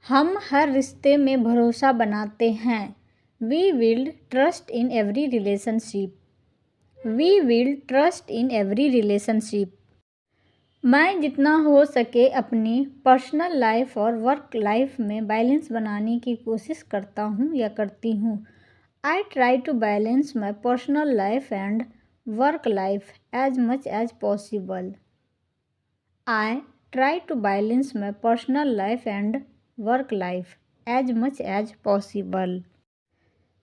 हम हर रिश्ते में भरोसा बनाते हैं। We build trust in every relationship. We build trust in every relationship. मैं जितना हो सके अपनी पर्सनल लाइफ और वर्क लाइफ में बैलेंस बनाने की कोशिश करता हूँ या करती हूँ। I try to balance my personal life and work life as much as possible. I try to balance my personal life and work life as much as possible.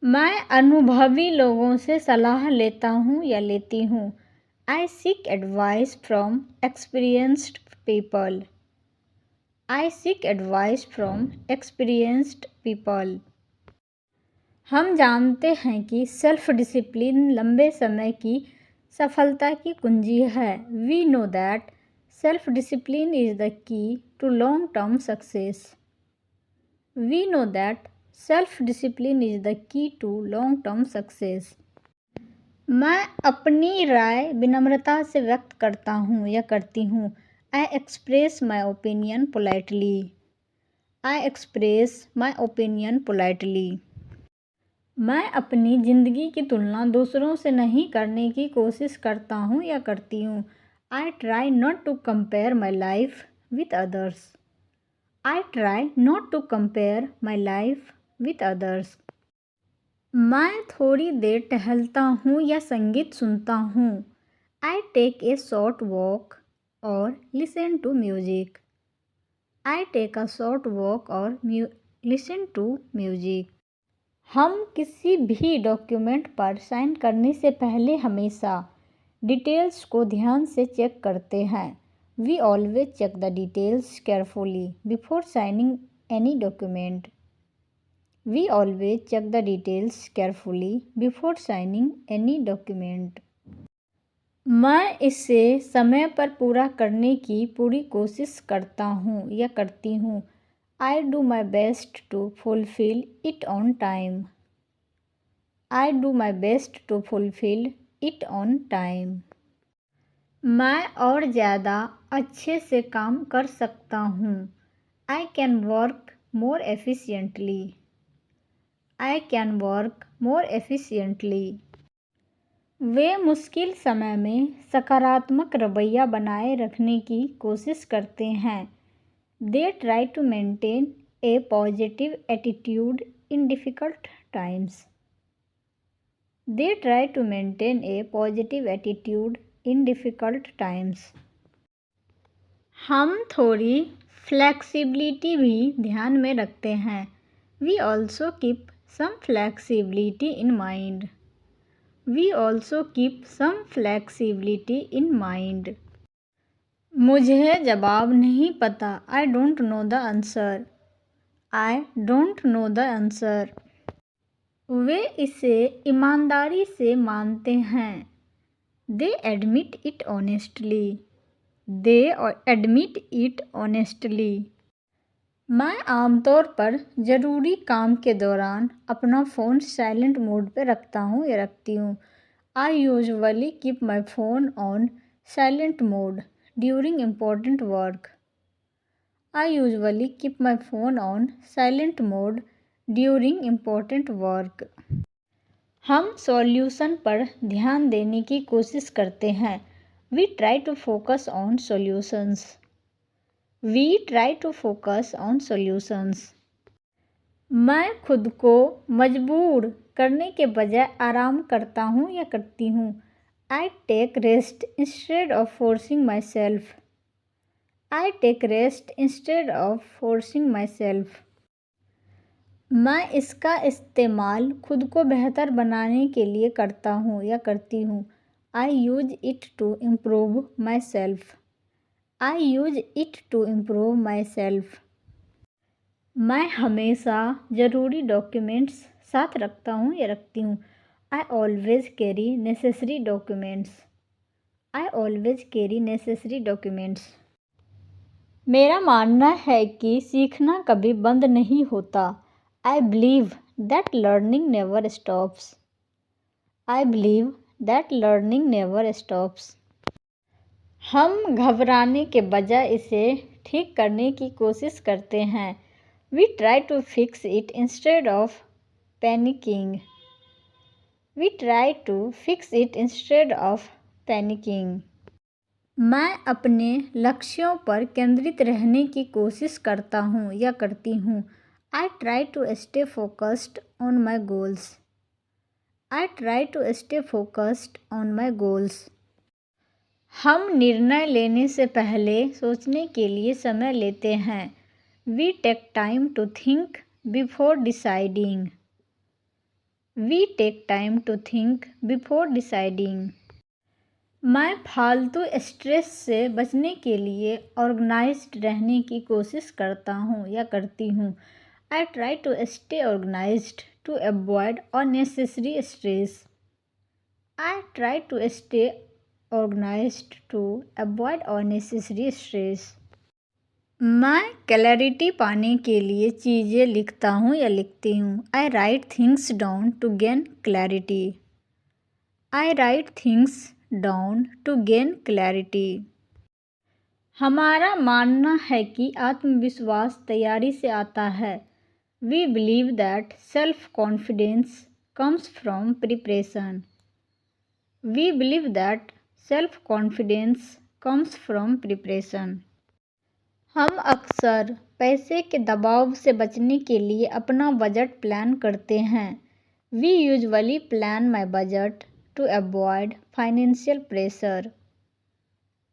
मैं अनुभवी लोगों से सलाह लेता हूँ या लेती हूँ। आई seek advice from experienced people. I seek advice from experienced people. हम जानते हैं कि सेल्फ डिसिप्लिन लंबे समय की सफलता की कुंजी है। We know that self discipline is the key to long term success. We know that self-discipline is the key to long-term success. मैं अपनी राय विनम्रता से व्यक्त करता हूँ या करती हूँ। I express my opinion politely. I express my opinion politely. मैं अपनी ज़िंदगी की तुलना दूसरों से नहीं करने की कोशिश करता हूँ या करती हूँ। I try not to compare my life with others. I try not to compare my life with others. मैं थोड़ी देर टहलता हूँ या संगीत सुनता हूँ। I take a short walk or listen to music. I take a short walk or listen to music. हम किसी भी डॉक्यूमेंट पर साइन करने से पहले हमेशा डिटेल्स को ध्यान से चेक करते हैं। We always check the details carefully before signing any document. We always check the details carefully before signing any document. मैं इसे समय पर पूरा करने की पूरी कोशिश करता हूँ या करती हूँ। I do my best to fulfill it on time. I do my best to fulfill it on time. मैं और ज़्यादा अच्छे से काम कर सकता हूँ। I can work more efficiently. I can work more efficiently. वे मुश्किल समय में सकारात्मक रवैया बनाए रखने की कोशिश करते हैं। They try to maintain a positive attitude in difficult times. They try to maintain a positive attitude in difficult times. हम थोड़ी फ्लेक्सिबिलिटी भी ध्यान में रखते हैं। We also keep some flexibility in mind. We also keep some flexibility in mind. मुझे जवाब नहीं पता। I don't know the answer. I don't know the answer. वे इसे ईमानदारी से मानते हैं। They admit it honestly. They admit it honestly. मैं आमतौर पर ज़रूरी काम के दौरान अपना फ़ोन साइलेंट मोड पे रखता हूँ या रखती हूँ। I usually keep my phone on silent mode during important work. I usually keep my phone on silent mode during important work. हम सॉल्यूशन पर ध्यान देने की कोशिश करते हैं। We try to focus on solutions. We try to focus on solutions. मैं खुद को मजबूर करने के बजाय आराम करता हूँ या करती हूँ। I take rest instead of forcing myself. I take rest instead of forcing myself. मैं इसका इस्तेमाल खुद को बेहतर बनाने के लिए करता हूँ या करती हूँ। I use it to improve myself. I use it to improve myself. मैं हमेशा ज़रूरी डॉक्यूमेंट्स साथ रखता हूँ या रखती हूँ। I always carry necessary documents. I always carry necessary documents. मेरा मानना है कि सीखना कभी बंद नहीं होता। I believe that learning never stops. I believe that learning never stops. हम घबराने के बजाय इसे ठीक करने की कोशिश करते हैं। We try to fix it instead of panicking. We try to fix it instead of panicking. मैं अपने लक्ष्यों पर केंद्रित रहने की कोशिश करता हूँ या करती हूँ. I try to stay focused on my goals. I try to stay focused on my goals. हम निर्णय लेने से पहले सोचने के लिए समय लेते हैं. We take time to think before deciding. We take time to think before deciding. मैं फालतू स्ट्रेस से बचने के लिए ऑर्गेनाइज्ड रहने की कोशिश करता हूँ या करती हूँ. I try to stay organized to avoid unnecessary stress. I try to stay organized to avoid unnecessary stress. मैं क्लैरिटी पाने के लिए चीज़ें लिखता हूँ या लिखती हूँ. I write things down to gain clarity. I write things down to gain clarity. हमारा मानना है कि आत्मविश्वास तैयारी से आता है. We believe that self-confidence comes from preparation. We believe that self-confidence comes from preparation. हम अक्सर पैसे के दबाव से बचने के लिए अपना बजट प्लान करते हैं. We usually plan my budget to avoid financial pressure.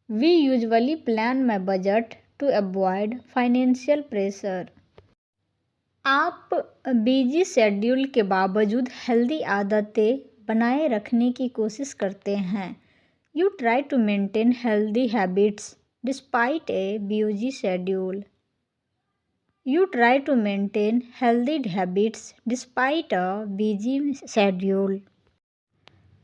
We usually plan my budget to avoid financial pressure. आप बिजी शेड्यूल के बावजूद हेल्दी आदतें बनाए रखने की कोशिश करते हैं. You try to maintain healthy habits despite a busy schedule. You try to maintain healthy habits despite a busy schedule.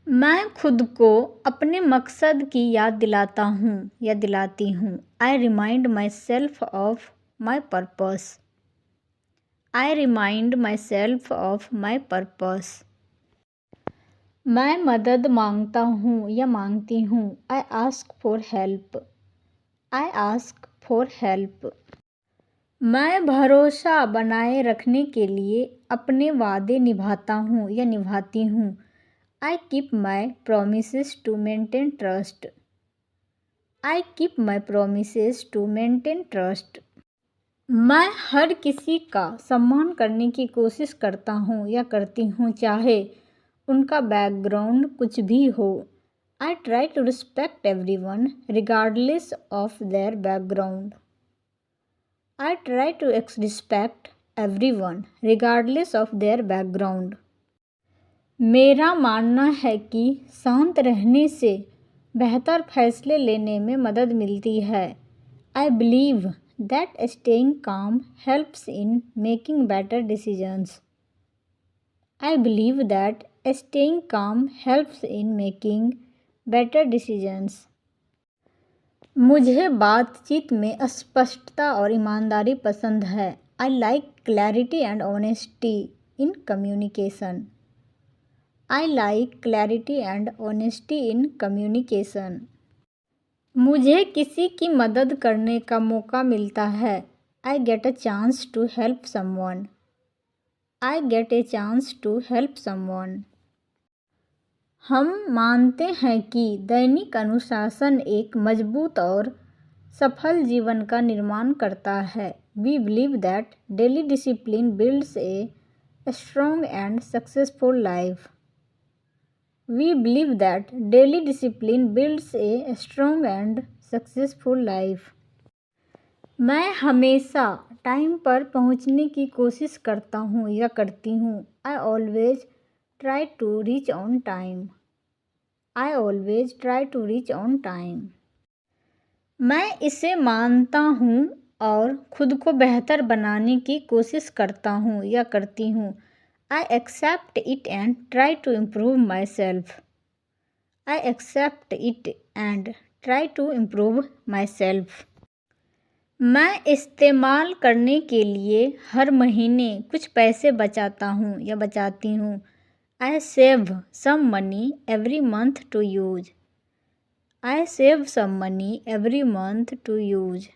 मैं खुद को अपने मकसद की याद दिलाता हूँ या दिलाती हूँ. I remind myself of my purpose. I remind myself of my purpose. मैं मदद मांगता हूँ या मांगती हूँ. I ask for help. I ask for help. मैं भरोसा बनाए रखने के लिए अपने वादे निभाता हूँ या निभाती हूँ. I keep my promises to maintain trust. I keep my promises to maintain trust. मैं हर किसी का सम्मान करने की कोशिश करता हूँ या करती हूँ चाहे उनका बैकग्राउंड कुछ भी हो. I try to respect everyone regardless of their background. I try to respect everyone regardless of their background. मेरा मानना है कि शांत रहने से बेहतर फैसले लेने में मदद मिलती है. I believe that staying calm helps in making better decisions. I believe that staying calm helps in making better decisions. मुझे बातचीत में स्पष्टता और ईमानदारी पसंद है. I like clarity and honesty in communication. I like clarity and honesty in communication. मुझे किसी की मदद करने का मौका मिलता है. I get a chance to help someone. I get a chance to help someone. हम मानते हैं कि दैनिक अनुशासन एक मजबूत और सफल जीवन का निर्माण करता है. We believe that daily discipline builds a strong and successful life. We believe that daily discipline builds a strong and successful life. मैं हमेशा टाइम पर पहुंचने की कोशिश करता हूं या करती हूं. I always try to reach on time. I always try to reach on time. मैं इसे मानता हूँ और खुद को बेहतर बनाने की कोशिश करता हूँ या करती हूँ. I accept it and try to improve myself. I accept it and try to improve myself. मैं इस्तेमाल करने के लिए हर महीने कुछ पैसे बचाता हूँ या बचाती हूँ. I save some money every month to use. I save some money every month to use.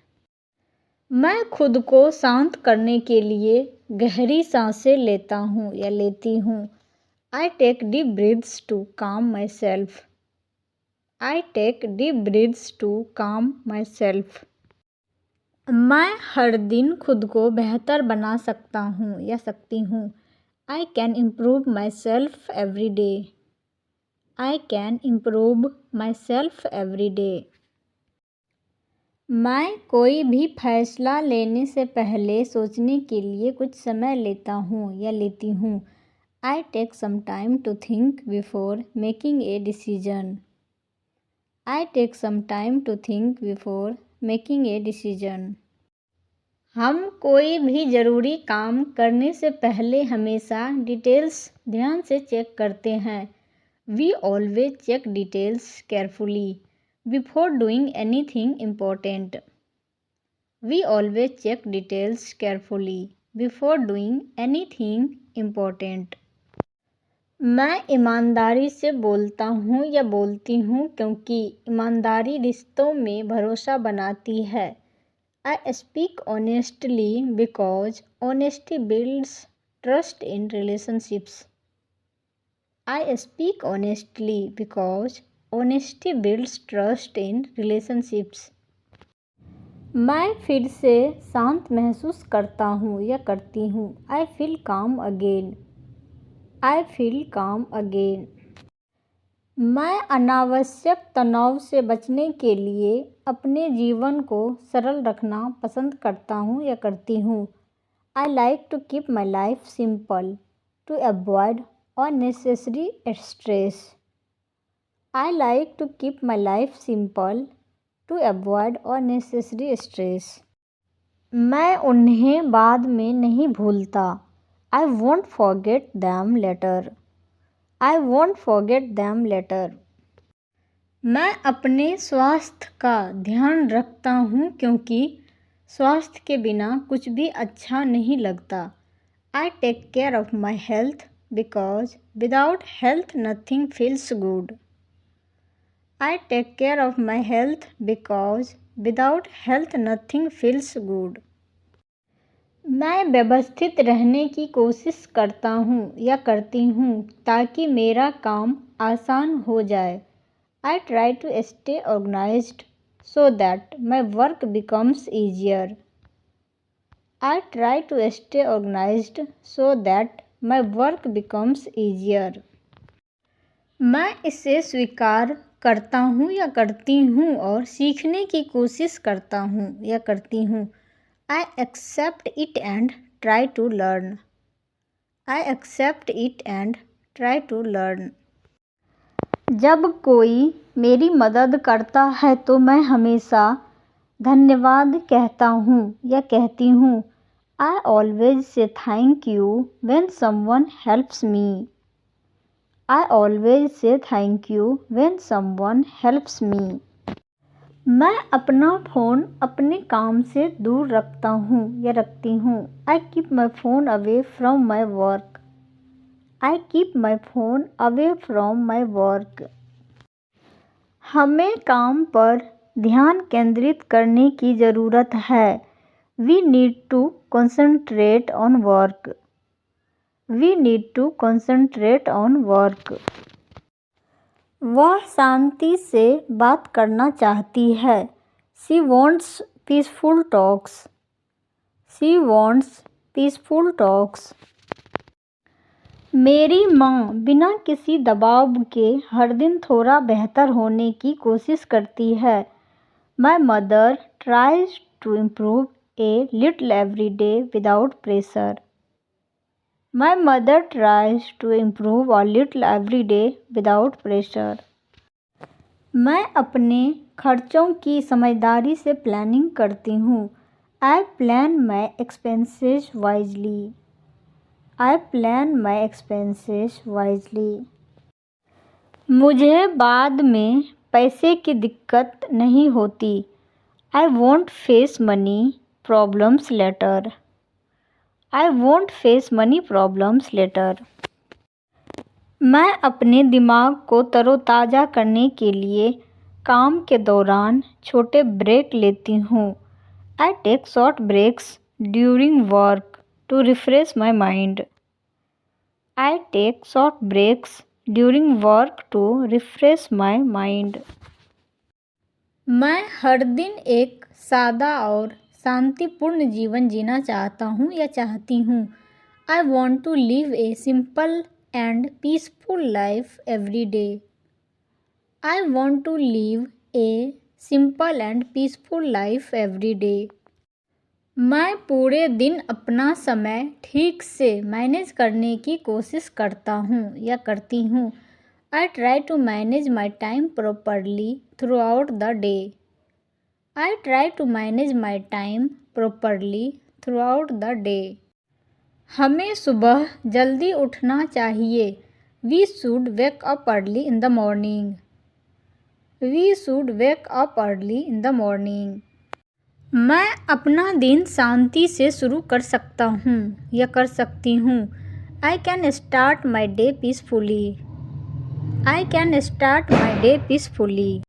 मैं खुद को शांत करने के लिए गहरी सांसें लेता हूँ या लेती हूँ। I take deep breaths to calm myself. I take deep breaths to calm myself. मैं हर दिन खुद को बेहतर बना सकता हूँ या सकती हूँ। I can improve myself every day. I can improve myself every day. मैं कोई भी फैसला लेने से पहले सोचने के लिए कुछ समय लेता हूँ या लेती हूँ। I take some time to think before making a decision. I take some time to think before making a decision. हम कोई भी ज़रूरी काम करने से पहले हमेशा डिटेल्स ध्यान से चेक करते हैं। We always check details carefully before doing anything important. We always check details carefully before doing anything important. मैं ईमानदारी से बोलता हूँ या बोलती हूँ क्योंकि ईमानदारी रिश्तों में भरोसा बनाती है। I speak honestly because honesty builds trust in relationships. I speak honestly because honesty builds trust in relationships. मैं फिर से शांत महसूस करता हूँ या करती हूँ। I feel calm again. I feel calm again. मैं अनावश्यक तनाव से बचने के लिए अपने जीवन को सरल रखना पसंद करता हूँ या करती हूँ। I like to keep my life simple to avoid unnecessary stress. I like to keep my life simple to avoid unnecessary stress. मैं उन्हें बाद में नहीं भूलता। I won't forget them later. I won't forget them later. मैं अपने स्वास्थ्य का ध्यान रखता हूँ क्योंकि स्वास्थ्य के बिना कुछ भी अच्छा नहीं लगता। I take care of my health because without health nothing feels good. I take care of my health because without health nothing feels good. मैं व्यवस्थित रहने की कोशिश करता हूँ या करती हूँ ताकि मेरा काम आसान हो जाए। I try to stay organized so that my work becomes easier. I try to stay organized so that my work becomes easier. मैं इसे स्वीकार करता हूँ या करती हूँ और सीखने की कोशिश करता हूँ या करती हूँ। I accept it and try to learn. I accept it and try to learn. जब कोई मेरी मदद करता है तो मैं हमेशा धन्यवाद कहता हूँ या कहती हूँ। I always say thank you when someone helps me. I always say thank you when someone helps me. मैं अपना फ़ोन अपने काम से दूर रखता हूँ या रखती हूँ। I keep my phone away from my work. I keep my phone away from my work. हमें काम पर ध्यान केंद्रित करने की ज़रूरत है। We need to concentrate on work. We need to concentrate on work. वह शांति से बात करना चाहती है। She wants peaceful talks. She wants peaceful talks. मेरी माँ बिना किसी दबाव के हर दिन थोड़ा बेहतर होने की कोशिश करती है। My mother tries to improve a little every day without pressure. My mother tries to improve a little every day without pressure. मैं अपने खर्चों की समझदारी से प्लानिंग करती हूँ। I plan my expenses wisely. I plan my expenses wisely. मुझे बाद में पैसे की दिक्कत नहीं होती। I won't face money problems later. I won't face money problems later. मैं अपने दिमाग को तरोताज़ा करने के लिए काम के दौरान छोटे ब्रेक लेती हूँ। I take short breaks during work to refresh my mind. I take short breaks during work to refresh my mind. मैं हर दिन एक सादा और शांतिपूर्ण जीवन जीना चाहता हूँ या चाहती हूँ. I want to live a simple and peaceful life every day. I want to live a simple and peaceful life every day. मैं पूरे दिन अपना समय ठीक से मैनेज करने की कोशिश करता हूँ या करती हूँ. I try to manage my time properly throughout the day. I try to manage my time properly throughout the day. हमें सुबह जल्दी उठना चाहिए. We should wake up early in the morning. We should wake up early in the morning. मैं अपना दिन शांति से शुरू कर सकता हूँ या कर सकती हूँ. I can start my day peacefully. I can start my day peacefully.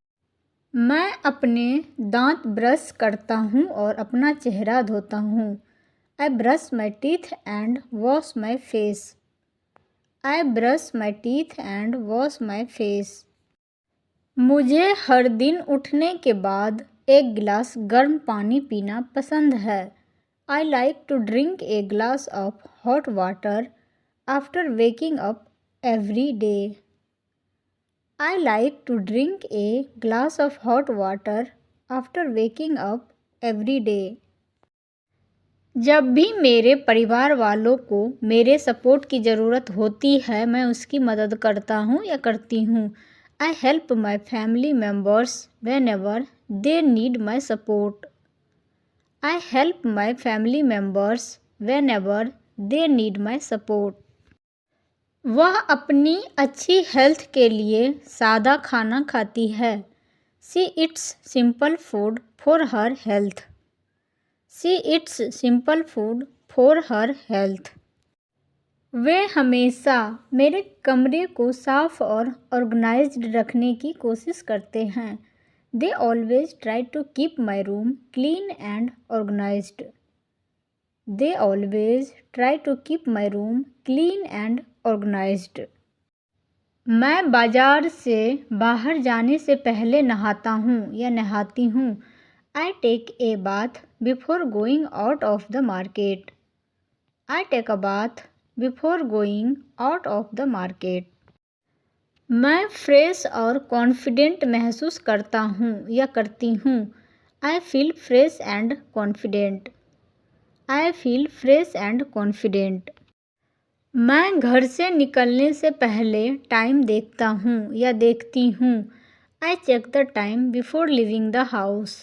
मैं अपने दांत ब्रश करता हूँ और अपना चेहरा धोता हूँ. I brush my teeth and wash my face. I brush my teeth and wash my face. मुझे हर दिन उठने के बाद एक गिलास गर्म पानी पीना पसंद है. I like to drink a glass of hot water after waking up every day. I like to drink a glass of hot water after waking up every day. जब भी मेरे परिवार वालों को मेरे सपोर्ट की ज़रूरत होती है मैं उसकी मदद करता हूँ या करती हूँ. I help my family members whenever they need my support. I help my family members whenever they need my support. वह अपनी अच्छी हेल्थ के लिए सादा खाना खाती है. She eats simple food for her health. She eats simple food for her health. वे हमेशा मेरे कमरे को साफ और ऑर्गेनाइज्ड रखने की कोशिश करते हैं. They always try to keep my room clean and organized. They always try to keep my room clean and organized. मैं बाजार से बाहर जाने से पहले नहाता हूँ या नहाती हूँ. I take a bath before going out of the market. I take a bath before going out of the market. मैं फ्रेश और कॉन्फिडेंट महसूस करता हूँ या करती हूँ. I feel fresh and confident. I feel fresh and confident. मैं घर से निकलने से पहले टाइम देखता हूँ या देखती हूँ. I check the time before leaving the house.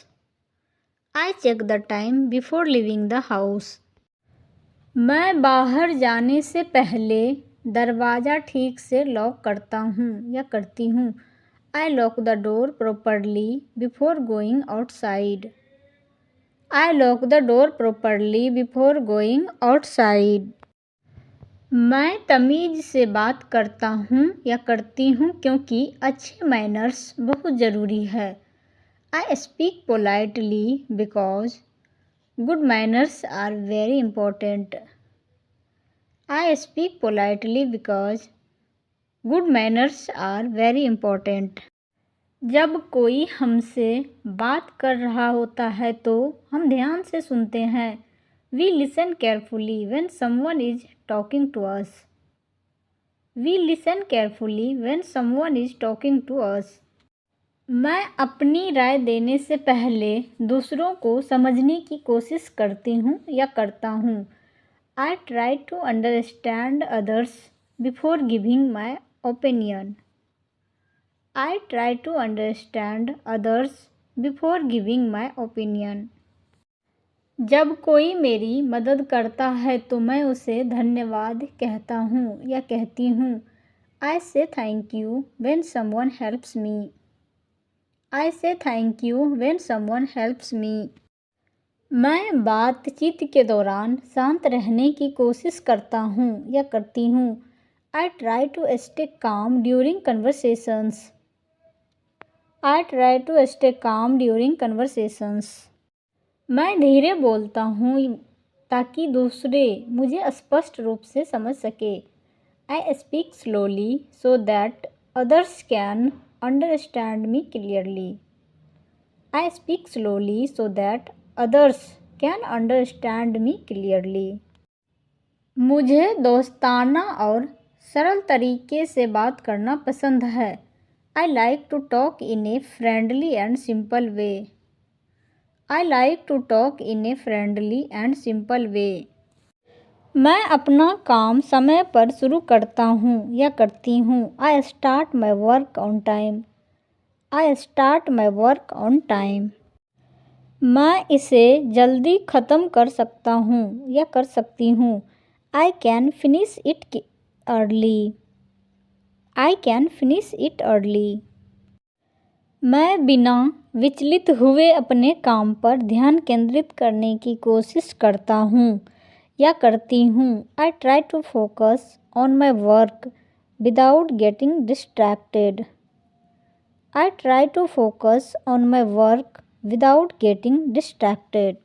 I check the time before leaving the house. मैं बाहर जाने से पहले दरवाज़ा ठीक से लॉक करता हूँ या करती हूँ. I lock the door properly before going outside. I lock the door properly before going outside. मैं तमीज़ से बात करता हूँ या करती हूँ क्योंकि अच्छे मैनर्स बहुत ज़रूरी है. I speak politely because good manners are very important. I speak politely because good manners are very important. जब कोई हमसे बात कर रहा होता है तो हम ध्यान से सुनते हैं. We listen carefully when someone is talking to us. We listen carefully when someone is talking to us. मैं अपनी राय देने से पहले दूसरों को समझने की कोशिश करती हूँ या करता हूँ. I try to understand others before giving my opinion. I try to understand others before giving my opinion. जब कोई मेरी मदद करता है तो मैं उसे धन्यवाद कहता हूँ या कहती हूँ. I say thank you when someone helps me. I say thank you when someone helps me. मैं बातचीत के दौरान शांत रहने की कोशिश करता हूँ या करती हूँ. I try to stay calm during conversations. I try to stay calm during conversations. मैं धीरे बोलता हूँ ताकि दूसरे मुझे स्पष्ट रूप से समझ सके। I speak slowly so that others can understand me clearly. I speak slowly so that others can understand me clearly. मुझे दोस्ताना और सरल तरीके से बात करना पसंद है। I like to talk in a friendly and simple way. I like to talk in a friendly and simple way. मैं अपना काम समय पर शुरू करता हूँ या करती हूँ। I start my work on time. I start my work on time. मैं इसे जल्दी ख़त्म कर सकता हूँ या कर सकती हूँ। I can finish it early. I can finish it early. मैं बिना विचलित हुए अपने काम पर ध्यान केंद्रित करने की कोशिश करता हूँ या करती हूँ। I try to focus on my work without getting distracted. I try to focus on my work without getting distracted.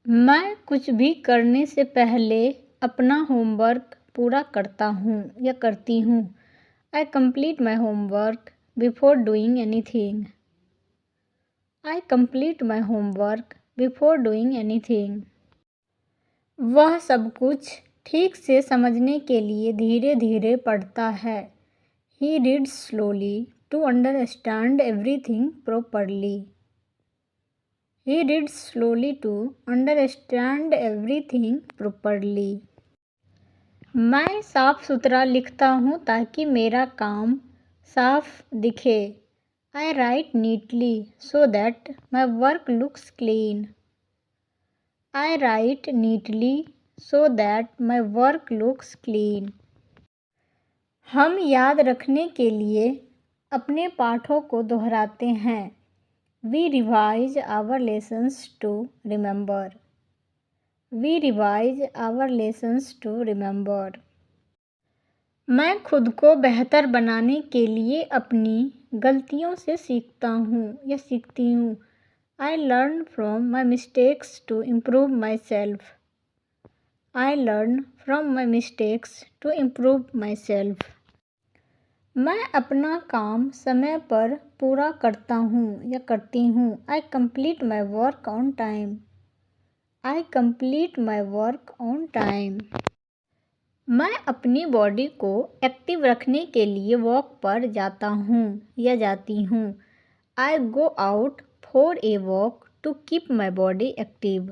मैं कुछ भी करने से पहले अपना होमवर्क पूरा करता हूँ या करती हूँ। आई complete my homework before doing anything. I complete my homework before doing anything. वह सब कुछ ठीक से समझने के लिए धीरे धीरे पढ़ता है। He reads slowly to understand everything properly. He reads slowly to understand everything properly. मैं साफ सुथरा लिखता हूँ ताकि मेरा काम साफ दिखे। I write neatly so that my work looks clean. I write neatly so that my work looks clean. हम याद रखने के लिए अपने पाठों को दोहराते हैं। We revise our lessons to remember. We revise our lessons to remember. मैं खुद को बेहतर बनाने के लिए अपनी गलतियों से सीखता हूँ या सीखती हूँ। I learn from my mistakes to improve myself. I learn from my mistakes to improve myself. मैं अपना काम समय पर पूरा करता हूँ या करती हूँ। आई complete my work on time. I complete my work on time. मैं अपनी बॉडी को एक्टिव रखने के लिए वॉक पर जाता हूँ या जाती हूँ। I go out for a walk to keep my body active.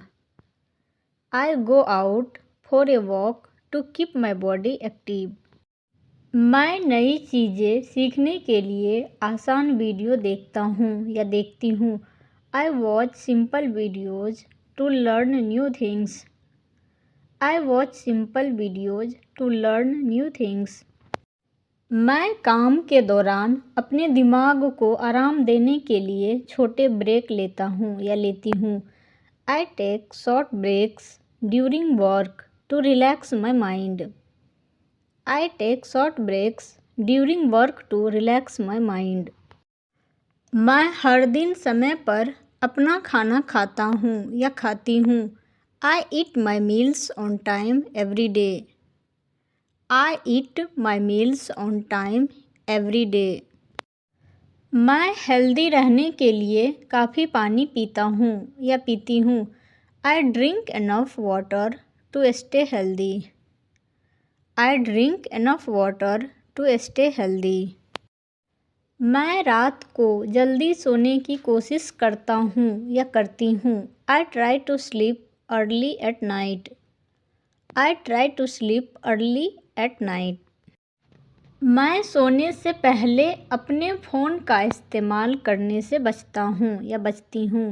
I go out for a walk to keep my body active. मैं नई चीज़ें सीखने के लिए आसान वीडियो देखता हूँ या देखती हूँ। I watch simple videos to learn new things. I watch simple videos to learn new things. मैं काम के दौरान अपने दिमाग को आराम देने के लिए छोटे ब्रेक लेता हूँ या लेती हूँ। I take short breaks during work to relax my mind. I take short breaks during work to relax my mind. मैं हर दिन समय पर अपना खाना खाता हूँ या खाती हूँ। I eat my meals on time every day. I eat my meals on time every day. मैं हेल्दी रहने के लिए काफ़ी पानी पीता हूँ या पीती हूँ। I drink enough water to stay healthy. I drink enough water to stay healthy. मैं रात को जल्दी सोने की कोशिश करता हूँ या करती हूँ। I try to sleep early at night. I try to sleep early at night. मैं सोने से पहले अपने फ़ोन का इस्तेमाल करने से बचता हूँ या बचती हूँ।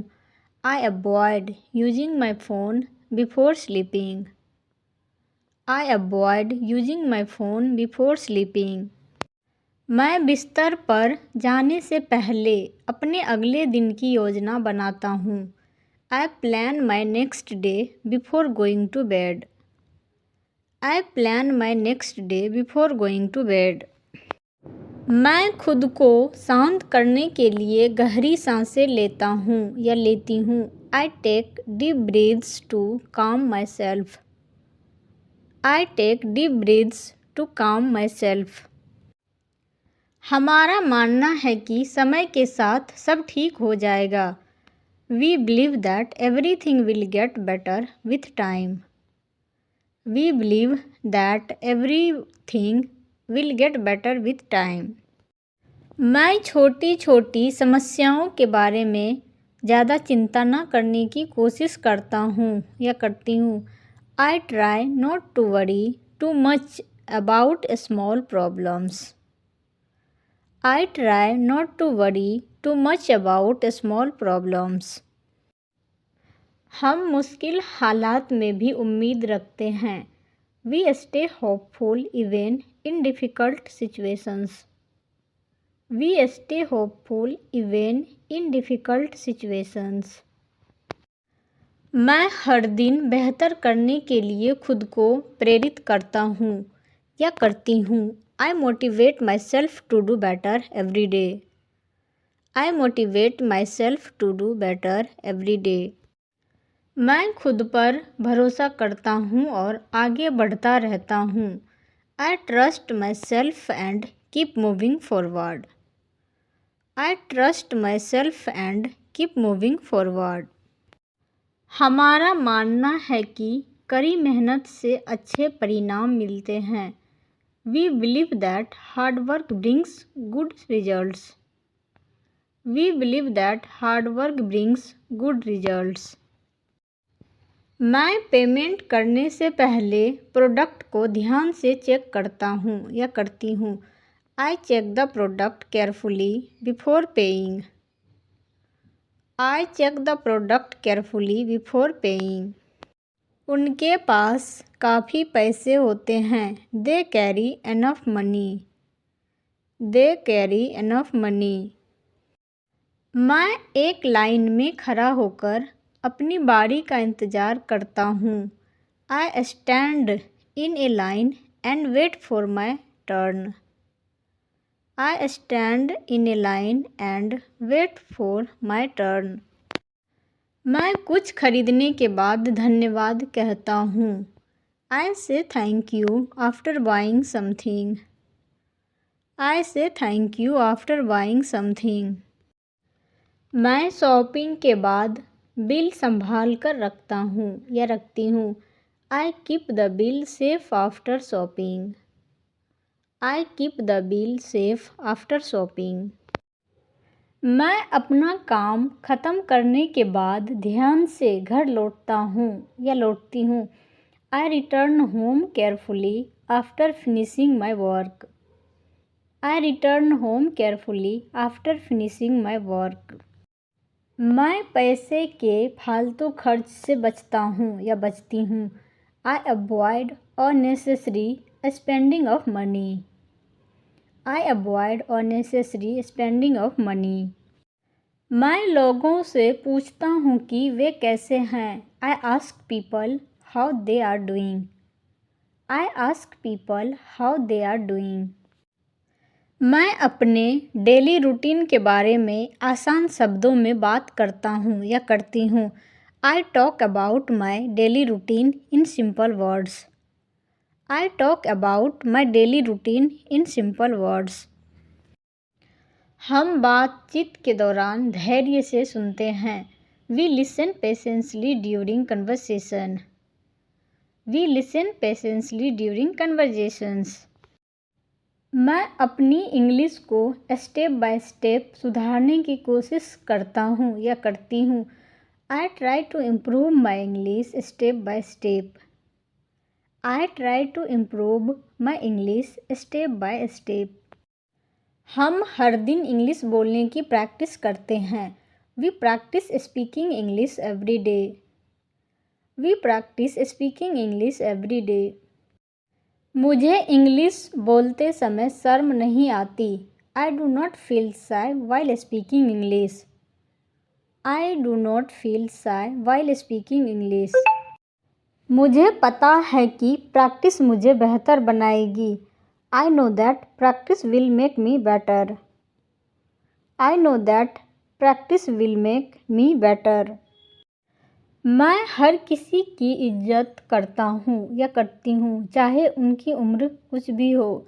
I avoid using my phone before sleeping. I avoid using my phone before sleeping. मैं बिस्तर पर जाने से पहले अपने अगले दिन की योजना बनाता हूँ। I plan my next day before going to bed. I plan my next day before going to bed. मैं खुद को शांत करने के लिए गहरी सांसें लेता हूँ या लेती हूँ। I take deep breaths to calm myself. I take deep breaths to calm myself. हमारा मानना है कि समय के साथ सब ठीक हो जाएगा. We believe that everything will get better with time. We believe that everything will get better with time. मैं छोटी छोटी समस्याओं के बारे में ज़्यादा चिंता न करने की कोशिश करता हूँ या करती हूँ. I try not to worry too much about small problems. I try not to worry too much about small problems. हम मुश्किल हालात में भी उम्मीद रखते हैं. We stay hopeful even in difficult situations. We stay hopeful even in difficult situations. मैं हर दिन बेहतर करने के लिए खुद को प्रेरित करता हूँ या करती हूँ. I motivate myself to do better every day. I motivate myself to do better every day. मैं खुद पर भरोसा करता हूँ और आगे बढ़ता रहता हूँ. I trust myself and keep moving forward. I trust myself and keep moving forward. हमारा मानना है कि कड़ी मेहनत से अच्छे परिणाम मिलते हैं. We believe that hard work brings good results. We believe that hard work brings good results. मैं पेमेंट करने से पहले प्रोडक्ट को ध्यान से चेक करता हूँ या करती हूँ. I check the product carefully before paying. I check the product carefully before paying. उनके पास काफ़ी पैसे होते हैं. They carry enough money. They carry enough money. मैं एक लाइन में खड़ा होकर अपनी बारी का इंतज़ार करता हूँ. I stand in a line and wait for my turn. I stand in a line and wait for my turn. मैं कुछ खरीदने के बाद धन्यवाद कहता हूँ. I say thank you after buying something. I say thank you after buying something. मैं shopping के बाद बिल संभाल कर रखता हूँ या रखती हूँ. I keep the bill safe after shopping. I keep the bill safe after shopping. मैं अपना काम ख़त्म करने के बाद ध्यान से घर लौटता हूँ या लौटती हूँ. I return home carefully after finishing my work. I return home carefully after finishing my work. मैं पैसे के फालतू खर्च से बचता हूँ या बचती हूँ. I avoid unnecessary spending of money. I avoid unnecessary spending of money. मैं लोगों से पूछता हूँ कि वे कैसे हैं. I ask people how they are doing. I ask people how they are doing. मैं अपने डेली रूटीन के बारे में आसान शब्दों में बात करता हूँ या करती हूँ. I talk about my daily routine in simple words. I talk about my daily routine in simple words. हम बातचीत के दौरान धैर्य से सुनते हैं. We listen patiently during conversation. We listen patiently during conversations. मैं अपनी इंग्लिश को स्टेप बाय स्टेप सुधारने की कोशिश करता हूँ या करती हूँ. I try to improve my English step by step. I try to improve my English step by step. हम हर दिन इंग्लिश बोलने की प्रैक्टिस करते हैं. We practice speaking English every day. We practice speaking English every day. मुझे English बोलते समय शर्म नहीं आती. I do not feel shy while speaking English. I do not feel shy while speaking English. मुझे पता है कि प्रैक्टिस मुझे बेहतर बनाएगी. I know that practice will make me better. I know that practice will make me better. मैं हर किसी की इज्जत करता हूँ या करती हूँ, चाहे उनकी उम्र कुछ भी हो।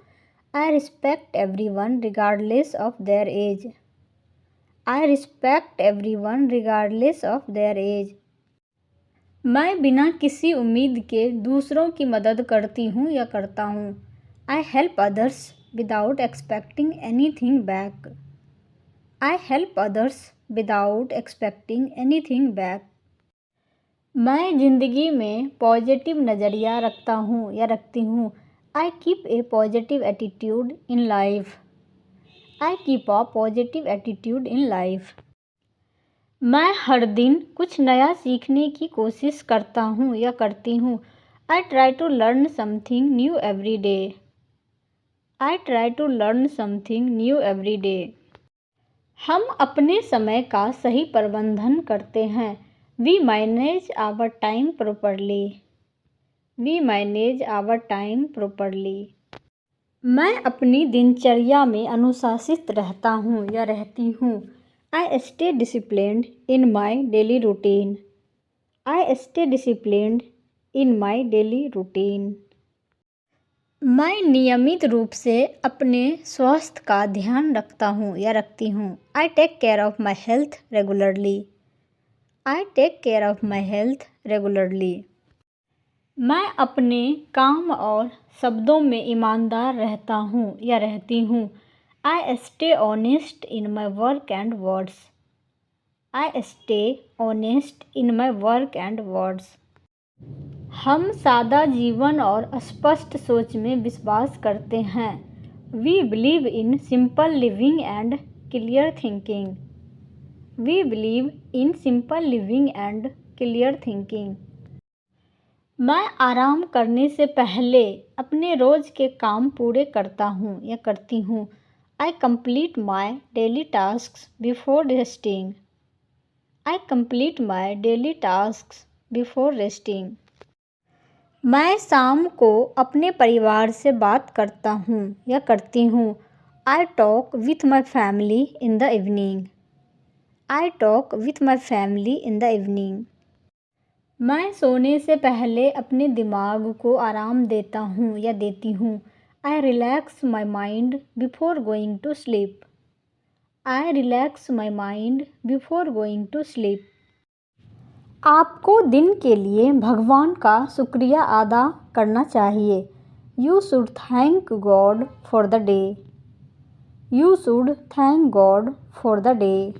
I respect everyone regardless of their age. I respect everyone regardless of their age. मैं बिना किसी उम्मीद के दूसरों की मदद करती हूँ या करता हूँ। I help others without expecting anything back. I help others without expecting anything back. मैं ज़िंदगी में पॉजिटिव नज़रिया रखता हूँ या रखती हूँ। I keep a positive attitude in life. I keep a positive attitude in life. मैं हर दिन कुछ नया सीखने की कोशिश करता हूँ या करती हूँ। I try to learn something new every day. I try to learn something new every day. हम अपने समय का सही प्रबंधन करते हैं। We manage our time properly. We manage our time properly. मैं अपनी दिनचर्या में अनुशासित रहता हूँ या रहती हूँ। I stay disciplined in my daily routine. I stay disciplined in my daily routine. मैं नियमित रूप से अपने स्वास्थ्य का ध्यान रखता हूँ या रखती हूँ। I take care of my health regularly. I take care of my health regularly. मैं अपने काम और शब्दों में ईमानदार रहता हूँ या रहती हूँ। I stay honest in my work and words. I stay honest in my work and words. हम सादा जीवन और स्पष्ट सोच में विश्वास करते हैं। We believe in simple living and clear thinking. We believe in simple living and clear thinking. मैं आराम करने से पहले अपने रोज़ के काम पूरे करता हूँ या करती हूँ। आई complete my daily tasks before resting. I complete my daily tasks before resting. मैं शाम को अपने परिवार से बात करता हूँ या करती हूँ। I talk with my family in the evening. I talk with my family in the evening. मैं सोने से पहले अपने दिमाग को आराम देता हूँ या देती हूँ। I relax my mind before going to sleep. I relax my mind before going to sleep. आपको दिन के लिए भगवान का शुक्रिया अदा करना चाहिए। You should thank God for the day. You should thank God for the day.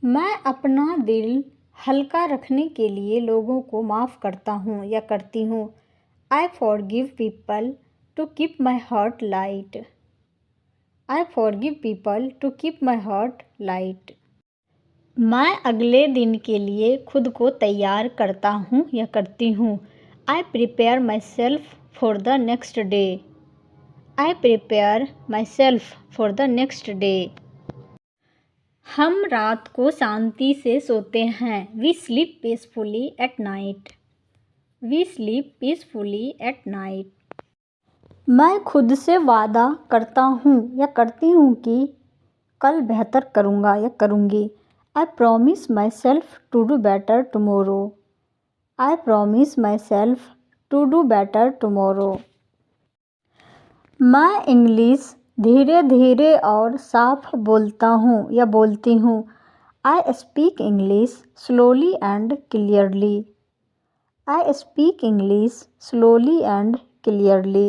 मैं अपना दिल हल्का रखने के लिए लोगों को माफ़ करता हूँ या करती हूँ। I forgive people to keep my heart light. I forgive people to keep my heart light. मैं अगले दिन के लिए खुद को तैयार करता हूँ या करती हूँ। I prepare myself for the next day. I prepare myself for the next day. हम रात को शांति से सोते हैं। We sleep peacefully at night. We sleep peacefully at night. मैं खुद से वादा करता हूँ या करती हूँ कि कल बेहतर करूँगा या करूँगी। I promise myself to do better tomorrow. I promise myself to do better tomorrow. मैं इंग्लिश धीरे धीरे और साफ बोलता हूँ या बोलती हूँ। I speak English slowly and clearly. I speak English slowly and clearly.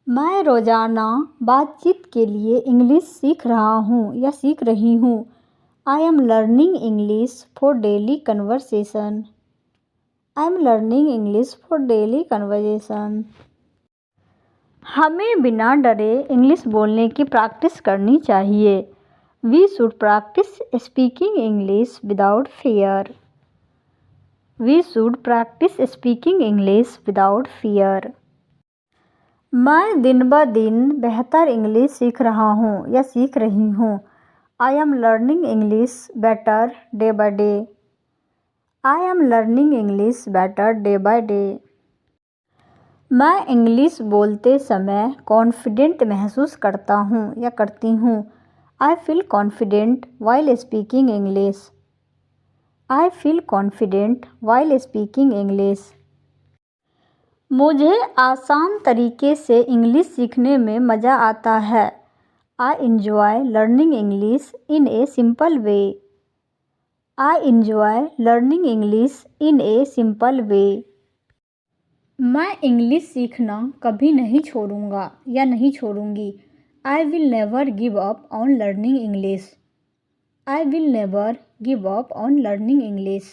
मैं रोज़ाना बातचीत के लिए इंग्लिश सीख रहा हूँ या सीख रही हूँ। I am learning English for daily conversation. I am learning English for daily conversation. हमें बिना डरे इंग्लिश बोलने की प्रैक्टिस करनी चाहिए। We should practice speaking English without fear. We should practice speaking English without fear. मैं दिन ब दिन बेहतर इंग्लिश सीख रहा हूँ या सीख रही हूँ। I am learning English better day by day. I am learning English better day by day. मैं इंग्लिश बोलते समय कॉन्फिडेंट महसूस करता हूँ या करती हूँ। I feel confident while speaking English. I feel confident while speaking English. मुझे आसान तरीके से इंग्लिश सीखने में मज़ा आता है. I enjoy learning English in a simple way. I enjoy learning English in a simple way. मैं इंग्लिश सीखना कभी नहीं छोड़ूंगा या नहीं छोड़ूंगी. I will never give up on learning English. I will never give up on learning English.